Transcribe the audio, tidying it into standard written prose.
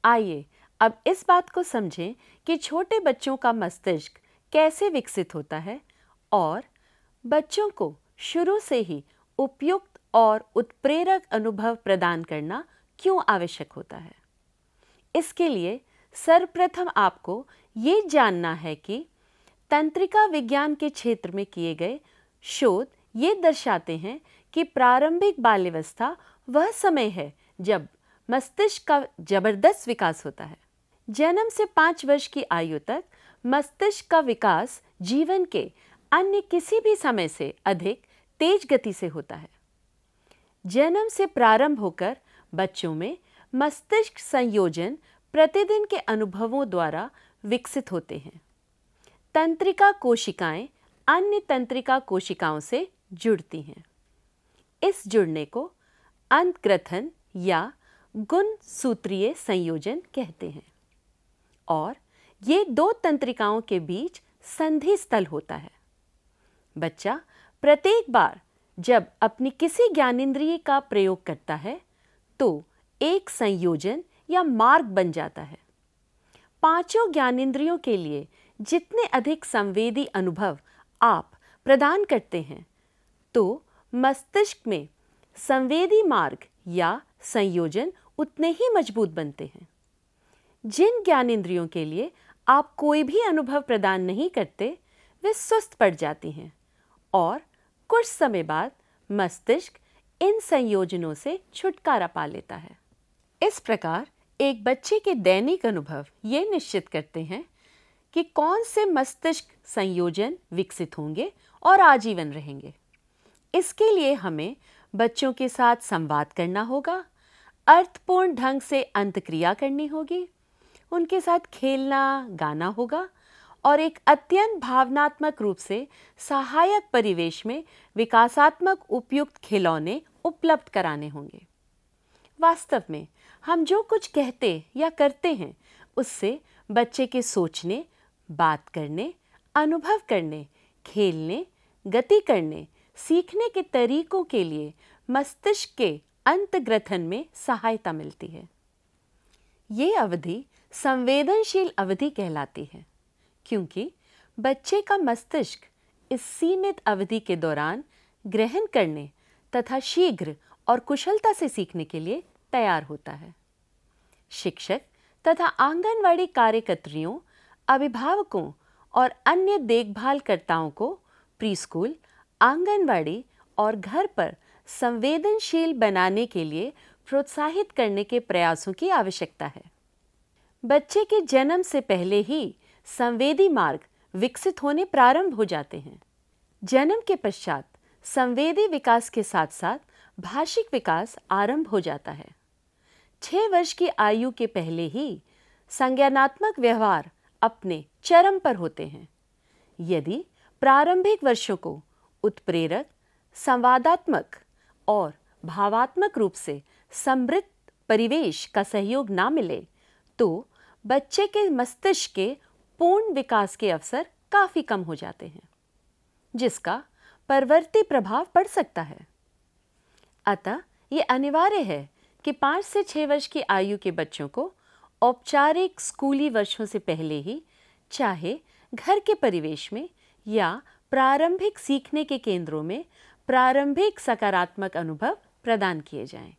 आइए अब इस बात को समझें कि छोटे बच्चों का मस्तिष्क कैसे विकसित होता है और बच्चों को शुरू से ही उपयुक्त और उत्प्रेरक अनुभव प्रदान करना क्यों आवश्यक होता है। इसके लिए सर्वप्रथम आपको ये जानना है कि तंत्रिका विज्ञान के क्षेत्र में किए गए शोध ये दर्शाते हैं कि प्रारंभिक बाल्यावस्था वह समय है जब मस्तिष्क का जबरदस्त विकास होता है। जन्म से 5 वर्ष की आयु तक मस्तिष्क का विकास जीवन के अन्य किसी भी समय से अधिक तेज गति से होता है। जन्म से प्रारंभ होकर बच्चों में मस्तिष्क संयोजन प्रतिदिन के अनुभवों द्वारा विकसित होते हैं। तंत्रिका कोशिकाएं अन्य तंत्रिका कोशिकाओं से जुड़ती हैं। इस जुड़ने को अंतग्रथन या गुणसूत्रीय संयोजन कहते हैं और ये 2 तंत्रिकाओं के बीच संधि स्थल होता है। बच्चा प्रत्येक बार जब अपनी किसी ज्ञानेंद्रिय का प्रयोग करता है तो एक संयोजन या मार्ग बन जाता है। 5 ज्ञानेंद्रियों के लिए जितने अधिक संवेदी अनुभव आप प्रदान करते हैं तो मस्तिष्क में संवेदी मार्ग या संयोजन उतने ही मजबूत बनते हैं। जिन ज्ञानेंद्रियों के लिए आप कोई भी अनुभव प्रदान नहीं करते वे सुस्त पड़ जाती हैं और कुछ समय बाद मस्तिष्क इन संयोजनों से छुटकारा पा लेता है। इस प्रकार एक बच्चे के दैनिक अनुभव ये निश्चित करते हैं कि कौन से मस्तिष्क संयोजन विकसित होंगे और आजीवन रहेंगे। इसके लिए हमें बच्चों के साथ संवाद करना होगा, अर्थपूर्ण ढंग से अंतक्रिया करनी होगी, उनके साथ खेलना गाना होगा और एक अत्यंत भावनात्मक रूप से सहायक परिवेश में विकासात्मक उपयुक्त खिलौने उपलब्ध कराने होंगे। वास्तव में हम जो कुछ कहते या करते हैं उससे बच्चे के सोचने, बात करने, अनुभव करने, खेलने, गति करने, सीखने के तरीकों के लिए मस्तिष्क के अंतग्रथन में सहायता मिलती है। ये अवधि संवेदनशील अवधि कहलाती है क्योंकि बच्चे का मस्तिष्क इस सीमित अवधि के दौरान ग्रहण करने तथा शीघ्र और कुशलता से सीखने के लिए तैयार होता है। शिक्षक तथा आंगनवाड़ी कार्यकर्त्रियों, अभिभावकों और अन्य देखभालकर्ताओं को प्रीस्कूल, आंगनवाड़ी और घर पर संवेदनशील बनाने के लिए प्रोत्साहित करने के प्रयासों की आवश्यकता है। बच्चे के जन्म से पहले ही संवेदी मार्ग विकसित होने प्रारंभ हो जाते हैं। जन्म के पश्चात संवेदी विकास के साथ साथ भाषिक विकास आरंभ हो जाता है। 6 वर्ष की आयु के पहले ही संज्ञानात्मक व्यवहार अपने चरम पर होते हैं। यदि प्रारंभिक वर्षों को उत्प्रेरक, संवादात्मक और भावात्मक रूप से समृद्ध परिवेश का सहयोग ना मिले तो बच्चे के मस्तिष्क के पूर्ण विकास के अवसर काफी कम हो जाते हैं, जिसका परवर्ती प्रभाव पड़ सकता है। अतः ये अनिवार्य है कि 5 से 6 वर्ष की आयु के बच्चों को औपचारिक स्कूली वर्षों से पहले ही, चाहे घर के परिवेश में या प्रारंभिक सीखने के केंद्रों में, प्रारंभिक सकारात्मक अनुभव प्रदान किए जाएं।